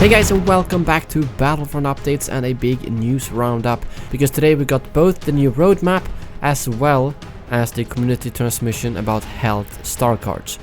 Hey guys, and welcome back to Battlefront updates and a big news roundup, because today we got both the new roadmap as well as the community transmission about health star cards.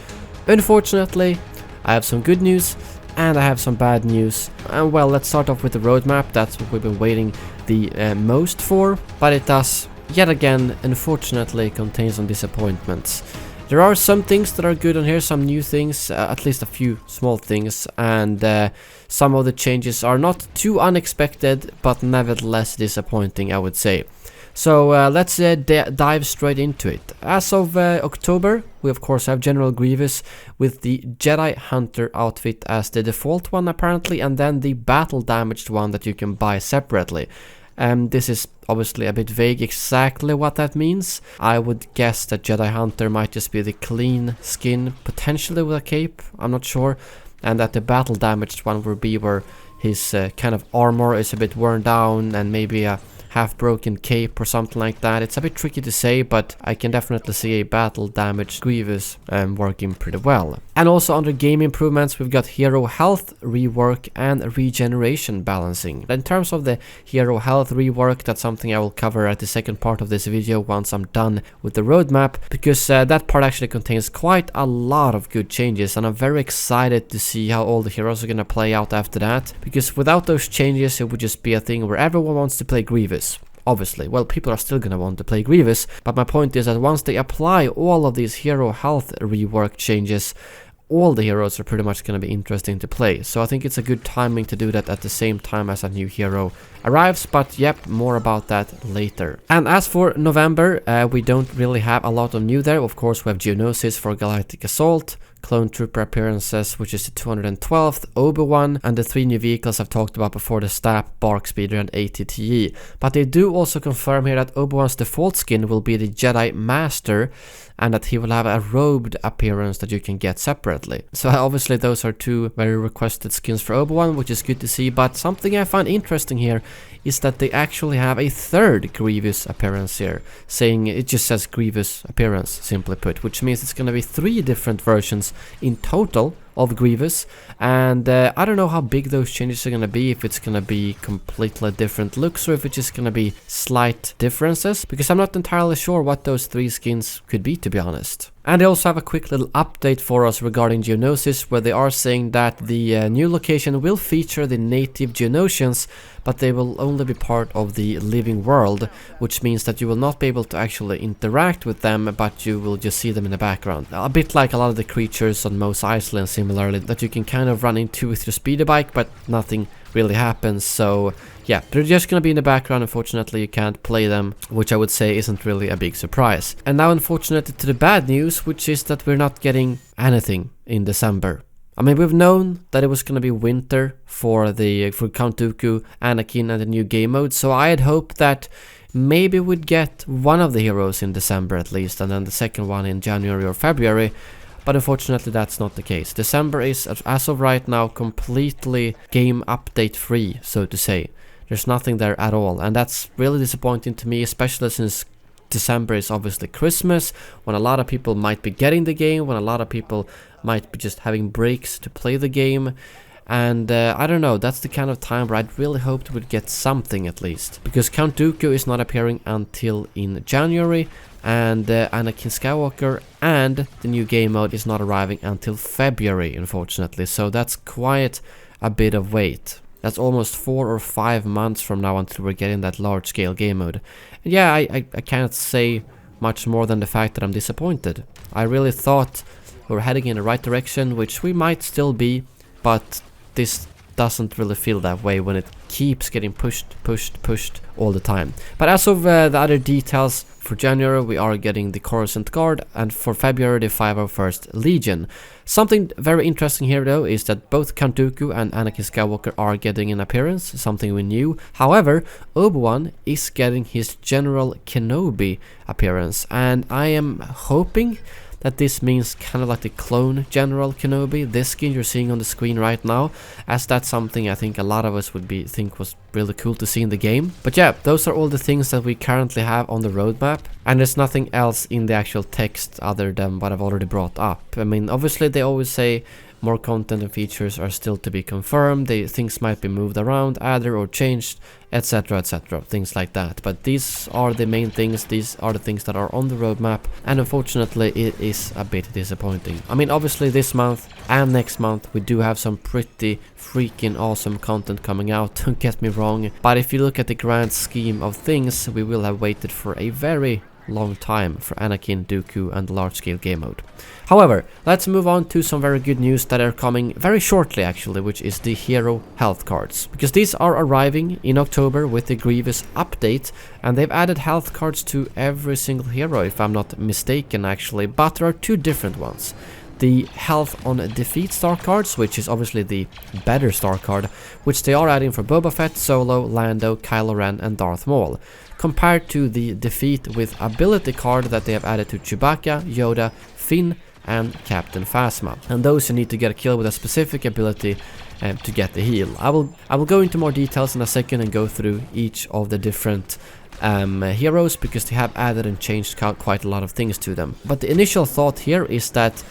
Unfortunately, I have some good news and I have some bad news. And well, let's start off with the roadmap. That's what we've been waiting the most for, but it does yet again unfortunately contain some disappointments. There are some things that are good on here, some new things, at least a few small things, and some of the changes are not too unexpected, but nevertheless disappointing, I would say. So let's dive straight into it. As of October, we of course have General Grievous with the Jedi Hunter outfit as the default one apparently, and then the battle damaged one that you can buy separately. This is obviously a bit vague exactly what that means. I would guess that Jedi Hunter might just be the clean skin, potentially with a cape, I'm not sure. And that the battle damaged one will be where his kind of armor is a bit worn down and maybe a half-broken cape or something like that. It's a bit tricky to say, but I can definitely see a battle-damaged Grievous working pretty well. And also under game improvements, we've got hero health rework and regeneration balancing. In terms of the hero health rework, that's something I will cover at the second part of this video once I'm done with the roadmap, because that part actually contains quite a lot of good changes, and I'm very excited to see how all the heroes are going to play out after that, because without those changes it would just be a thing where everyone wants to play Grievous. Obviously, well, people are still gonna want to play Grievous, but my point is that once they apply all of these hero health rework changes, all the heroes are pretty much going to be interesting to play. So I think it's a good timing to do that at the same time as a new hero arrives, but yep, more about that later. And as for November, we don't really have a lot of new there. Of course, we have Geonosis for Galactic Assault, Clone Trooper appearances, which is the 212th, Obi-Wan, and the 3 new vehicles I've talked about before, the Stap, Bark Speeder, and ATTE. But they do also confirm here that Obi-Wan's default skin will be the Jedi Master, and that he will have a robed appearance that you can get separately. So obviously those are 2 very requested skins for Obi-Wan, which is good to see, but something I find interesting here is that they actually have a 3rd Grievous appearance here, saying it just says Grievous appearance, simply put, which means it's going to be 3 different versions in total of Grievous, and I don't know how big those changes are going to be, if it's going to be completely different looks or if it's just going to be slight differences, because I'm not entirely sure what those 3 skins could be, to be honest. And they also have a quick little update for us regarding Geonosis, where they are saying that the new location will feature the native Geonosians, but they will only be part of the living world, which means that you will not be able to actually interact with them, but you will just see them in the background. A bit like a lot of the creatures on Mos Eisley, similarly, that you can kind of run into with your speeder bike, but nothing really happens. So yeah, they're just gonna be in the background. Unfortunately, you can't play them, which I would say isn't really a big surprise. And now, unfortunately, to the bad news, which is that we're not getting anything in December. I mean, we've known that it was gonna be winter for Count Dooku, Anakin, and the new game mode, so I had hoped that maybe we'd get one of the heroes in December at least, and then the second one in January or February. But unfortunately that's not the case. December is, as of right now, completely game update free, so to say. There's nothing there at all, and that's really disappointing to me, especially since December is obviously Christmas, when a lot of people might be getting the game, when a lot of people might be just having breaks to play the game. And I don't know, that's the kind of time where I'd really hoped we'd get something at least. Because Count Dooku is not appearing until in January, and Anakin Skywalker and the new game mode is not arriving until February, unfortunately. So that's quite a bit of wait. That's almost 4 or 5 months from now until we're getting that large-scale game mode. And yeah, I can't say much more than the fact that I'm disappointed. I really thought we were heading in the right direction, which we might still be, but this doesn't really feel that way when it keeps getting pushed all the time. But as of the other details, for January we are getting the Coruscant Guard, and for February the 501st Legion. Something very interesting here though is that both Count Dooku and Anakin Skywalker are getting an appearance, something we knew. However, Obi-Wan is getting his General Kenobi appearance, and I am hoping that this means kind of like the clone General Kenobi, this skin you're seeing on the screen right now, as that's something I think a lot of us would think was really cool to see in the game. But yeah, those are all the things that we currently have on the roadmap, and there's nothing else in the actual text other than what I've already brought up. I mean, obviously they always say more content and features are still to be confirmed. Things might be moved around, added or changed, etc, etc, things like that. But these are the main things, these are the things that are on the roadmap, and unfortunately it is a bit disappointing. I mean, obviously this month and next month we do have some pretty freaking awesome content coming out, don't get me wrong, but if you look at the grand scheme of things, we will have waited for a very long time for Anakin, Dooku and large-scale game mode. However, let's move on to some very good news that are coming very shortly actually, which is the hero health cards. Because these are arriving in October with the Grievous update, and they've added health cards to every single hero if I'm not mistaken actually, but there are two different ones. The health on defeat star cards, which is obviously the better star card, which they are adding for Boba Fett, Solo, Lando, Kylo Ren and Darth Maul, compared to the defeat with ability card that they have added to Chewbacca, Yoda, Finn and Captain Phasma. And those who need to get a kill with a specific ability to get the heal. I will go into more details in a second and go through each of the different heroes, because they have added and changed quite a lot of things to them. But the initial thought here is that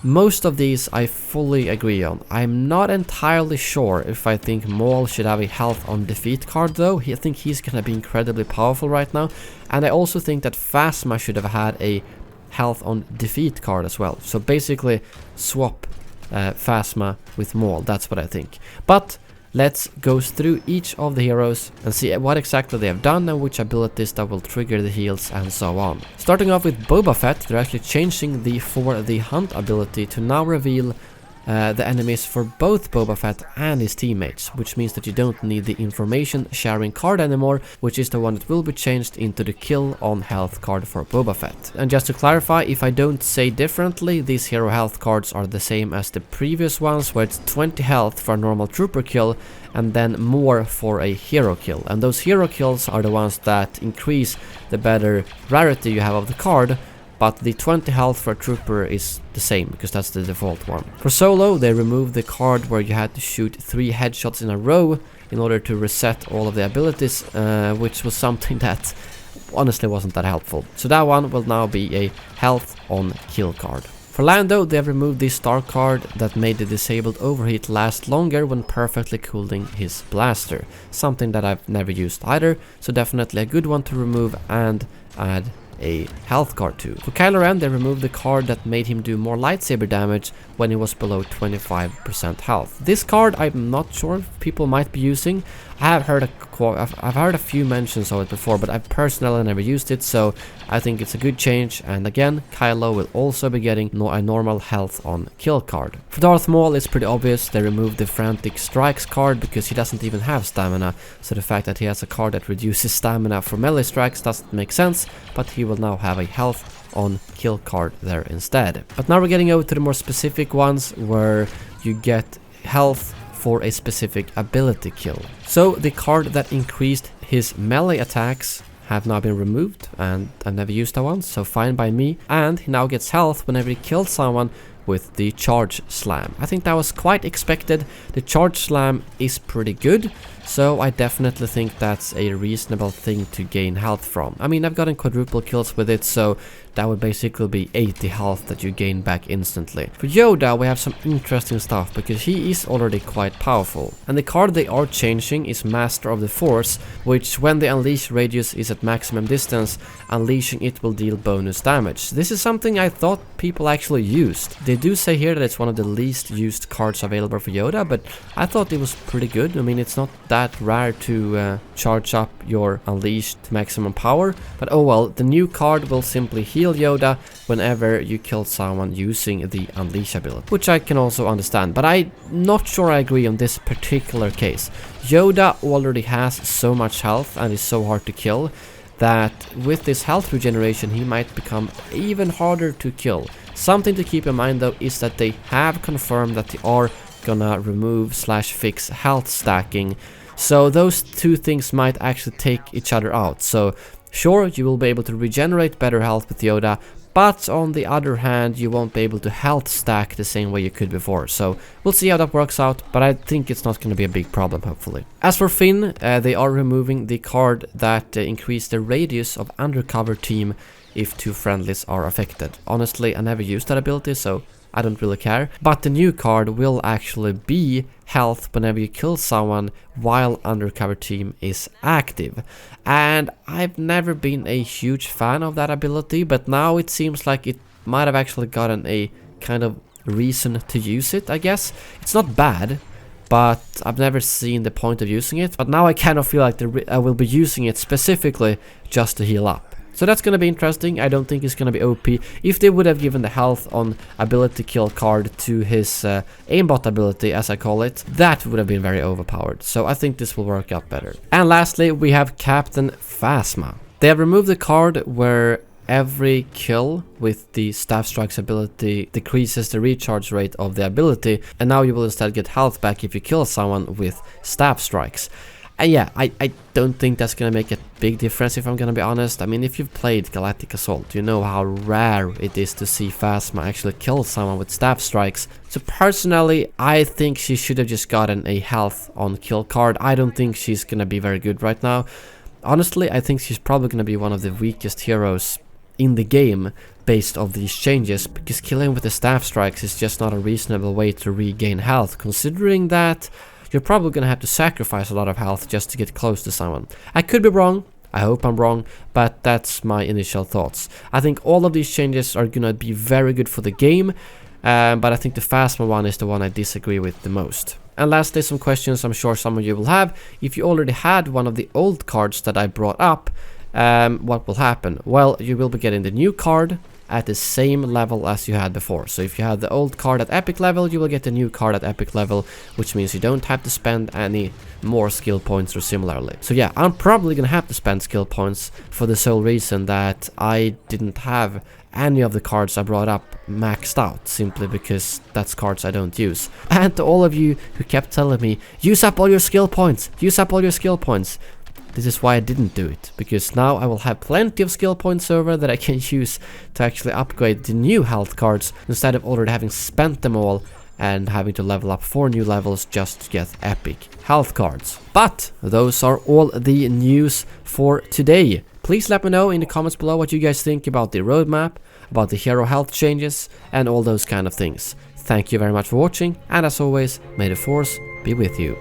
most of these I fully agree on. I'm not entirely sure if I think Maul should have a health on defeat card though. I think he's gonna be incredibly powerful right now. And I also think that Phasma should have had a health on defeat card as well. So basically swap Phasma with Maul, that's what I think. But let's go through each of the heroes and see what exactly they have done and which abilities that will trigger the heals and so on. Starting off with Boba Fett, they're actually changing the For the Hunt ability to now reveal the enemies for both Boba Fett and his teammates, which means that you don't need the information sharing card anymore, which is the one that will be changed into the kill on health card for Boba Fett. And just to clarify, if I don't say differently, these hero health cards are the same as the previous ones, where it's 20 health for a normal trooper kill and then more for a hero kill. And those hero kills are the ones that increase the better rarity you have of the card, but the 20 health for a trooper is the same, because that's the default one. For Solo, they removed the card where you had to shoot 3 headshots in a row in order to reset all of the abilities, which was something that honestly wasn't that helpful. So that one will now be a health on kill card. For Lando, they have removed the star card that made the disabled overheat last longer when perfectly cooling his blaster. Something that I've never used either, so definitely a good one to remove and add a health card too. For Kylo Ren, they removed the card that made him do more lightsaber damage when he was below 25% health. This card I'm not sure if people might be using. I've heard a few mentions of it before, but I've personally never used it, so I think it's a good change. And again, Kylo will also be getting a normal health on kill card. For Darth Maul, it's pretty obvious. They removed the Frantic Strikes card because he doesn't even have stamina, so the fact that he has a card that reduces stamina for melee strikes doesn't make sense, but he will now have a health on kill card there instead. But now we're getting over to the more specific ones where you get health for a specific ability kill. So the card that increased his melee attacks have now been removed, and I've never used that one, so fine by me. And he now gets health whenever he kills someone with the Charge Slam. I think that was quite expected. The Charge Slam is pretty good, so I definitely think that's a reasonable thing to gain health from. I mean, I've gotten quadruple kills with it, so that would basically be 80 health that you gain back instantly. For Yoda, we have some interesting stuff because he is already quite powerful. And the card they are changing is Master of the Force, which when the unleash radius is at maximum distance, unleashing it will deal bonus damage. This is something I thought people actually used. They do say here that it's one of the least used cards available for Yoda, but I thought it was pretty good. I mean, it's not that rare to charge up your unleash to maximum power, but oh well, the new card will simply heal Yoda whenever you kill someone using the unleash ability, which I can also understand, but I'm not sure I agree on this particular case. Yoda already has so much health and is so hard to kill that with this health regeneration he might become even harder to kill. Something to keep in mind though is that they have confirmed that they are gonna remove / fix health stacking, so those two things might actually take each other out. So sure, you will be able to regenerate better health with Yoda, but on the other hand, you won't be able to health stack the same way you could before. So we'll see how that works out, but I think it's not going to be a big problem, hopefully. As for Finn, they are removing the card that increased the radius of undercover team if 2 friendlies are affected. Honestly, I never used that ability, so I don't really care. But the new card will actually be health whenever you kill someone while undercover team is active. And I've never been a huge fan of that ability, but now it seems like it might have actually gotten a kind of reason to use it, I guess. It's not bad, but I've never seen the point of using it. But now I kind of feel like I will be using it specifically just to heal up. So that's gonna be interesting. I don't think it's gonna be OP. If they would have given the health on ability kill card to his aimbot ability, as I call it, that would have been very overpowered. So I think this will work out better. And lastly, we have Captain Phasma. They have removed the card where every kill with the staff strikes ability decreases the recharge rate of the ability, and now you will instead get health back if you kill someone with staff strikes. And yeah, I don't think that's gonna make a big difference, if I'm gonna be honest. I mean, if you've played Galactic Assault, you know how rare it is to see Phasma actually kill someone with staff strikes. So personally, I think she should have just gotten a health on kill card. I don't think she's gonna be very good right now. Honestly, I think she's probably gonna be one of the weakest heroes in the game based off these changes, because killing with the staff strikes is just not a reasonable way to regain health, considering that you're probably gonna have to sacrifice a lot of health just to get close to someone. I could be wrong, I hope I'm wrong, but that's my initial thoughts. I think all of these changes are gonna be very good for the game, but I think the Phasma one is the one I disagree with the most. And lastly, some questions I'm sure some of you will have. If you already had one of the old cards that I brought up, what will happen? Well, you will be getting the new card at the same level as you had before. So if you had the old card at epic level, you will get the new card at epic level, which means you don't have to spend any more skill points or similarly. So yeah, I'm probably gonna have to spend skill points for the sole reason that I didn't have any of the cards I brought up maxed out, simply because that's cards I don't use. And to all of you who kept telling me, use up all your skill points, use up all your skill points, this is why I didn't do it, because now I will have plenty of skill points over that I can use to actually upgrade the new health cards, instead of already having spent them all and having to level up 4 new levels just to get epic health cards. But those are all the news for today. Please let me know in the comments below what you guys think about the roadmap, about the hero health changes, and all those kind of things. Thank you very much for watching, and as always, may the force be with you.